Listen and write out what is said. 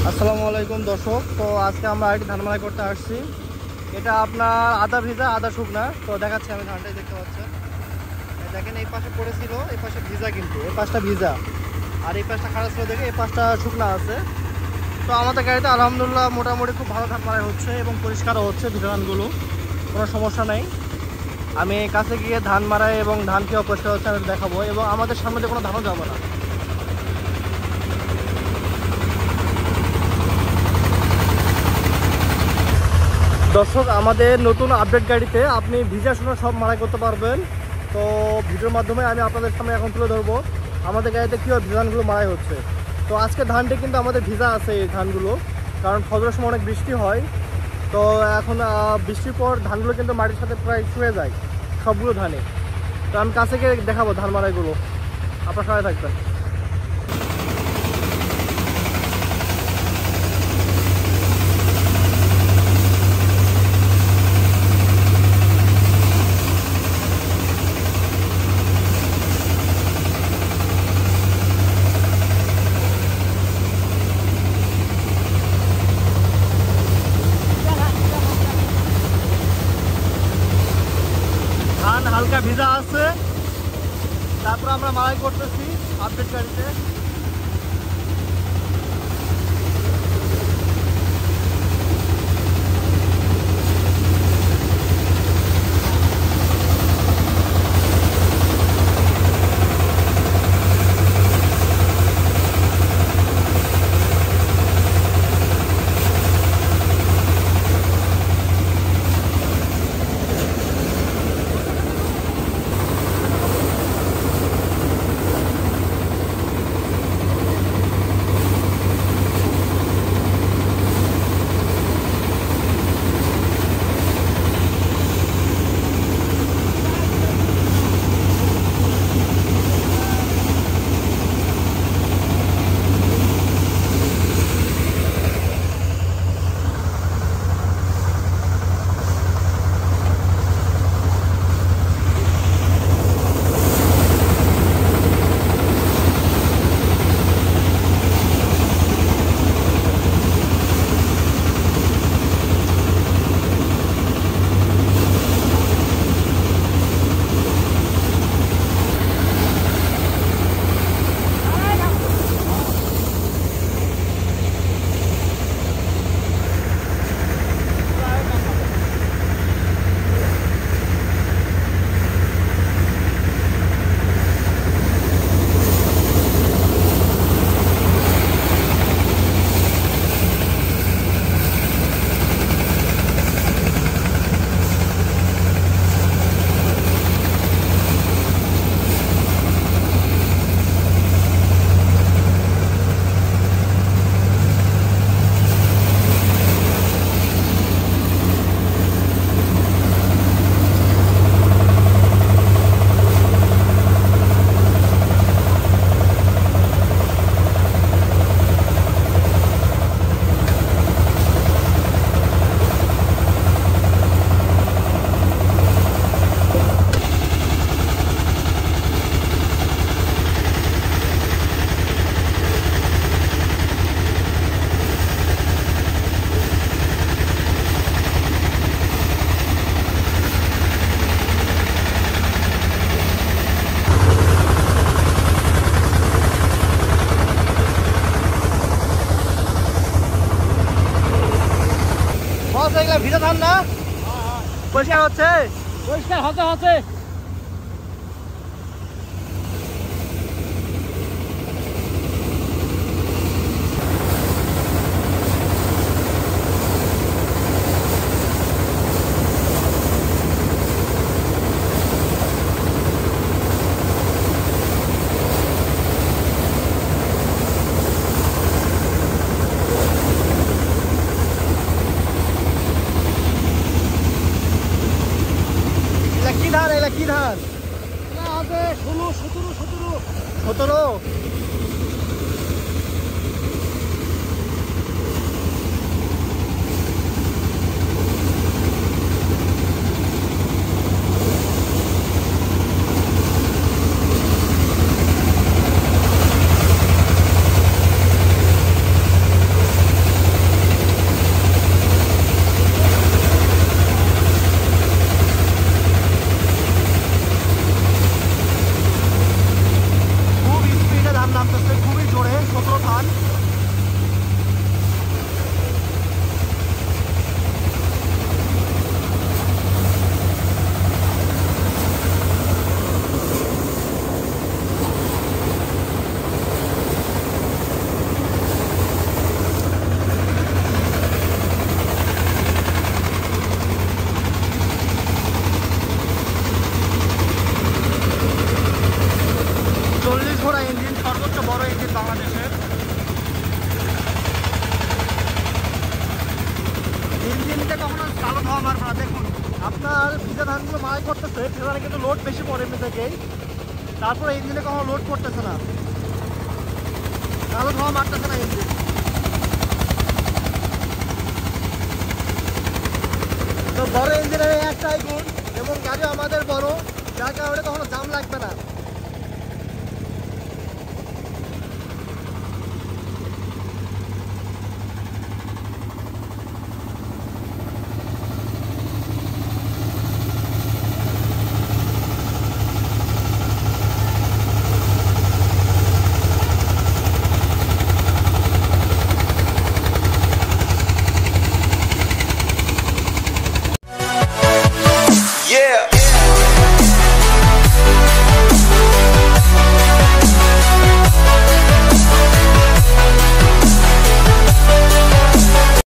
আসসালামু আলাইকুম দর্শক। তো আজকে আমরা আরেকটি ধান মাড়াই করতে আসছি। এটা আপনার আদা ভিজা আদা শুকনা। তো দেখাচ্ছি আমি ধানটাই, দেখতে পাচ্ছেন। দেখেন এই পাশে পড়েছিল, এই পাশে ভিজা, কিন্তু এই পাশটা ভিজা আর এই পাশটা খারাপ ছিল দেখে এই পাশটা শুকনা আছে। তো আমাদের গাড়িতে আলহামদুলিল্লাহ মোটামুটি খুব ভালো ধান মাড়াই হচ্ছে এবং পরিষ্কারও হচ্ছে ভিজা ধানগুলো, কোনো সমস্যা নেই। আমি কাছে গিয়ে ধান মাড়াই এবং ধান কি অপরিষ্কার হচ্ছে আমি দেখাবো, এবং আমাদের সামনে দিয়ে কোনো ধানও যাবো না। দর্শক, আমাদের নতুন আপডেট গাড়িতে আপনি ভিজা শুকনো সব মাড়াই করতে পারবেন। তো ভিডিওর মাধ্যমে আমি আপনাদের সামনে এখন তুলে ধরবো আমাদের গাড়িতে কীভাবে ভিজা ধানগুলো মাড়াই হচ্ছে। তো আজকে ধানটি কিন্তু আমাদের ভিজা আছে এই ধানগুলো, কারণ ফজরের সময় অনেক বৃষ্টি হয়। তো এখন বৃষ্টির পর ধানগুলো কিন্তু মাটির সাথে প্রায় শুয়ে যায় সবগুলো ধানে। তো আমি কাছে গিয়ে দেখাবো ধান মাড়াইগুলো, আপনার সবাই থাকবেন। ধান হালকা ভিজা আছে, তারপর আমরা মাড়াই করতেছি আপডেট গাড়িতে। ভিজা ধান না? পরিষ্কার হচ্ছে? পরিষ্কার হতে হতে এগুলা কি ধান? হবে 16, 17, 17। 17? খুব স্পিডে ধান নামতেছে, খুবই জোরে। 17 ধান। ঘোড়া ইঞ্জিন, সর্বোচ্চ বড় ইঞ্জিন বাংলাদেশের। ইঞ্জিনটা কখনো কালো ধোয়া মারবে না। দেখুন আপনার ভিজা ধানগুলো মারাই করতেছে, সেখানে কিন্তু লোড বেশি পড়ে এমনি থেকেই, তারপরে ইঞ্জিনে কখনো লোড করতেছে না, কালো ধোয়া মারতেছে না ইঞ্জিন। তো বড় ইঞ্জিনের একটাই গুণ, এবং গাড়ি আমাদের বড়, যার কারণে কখনো জাম লাগবে না।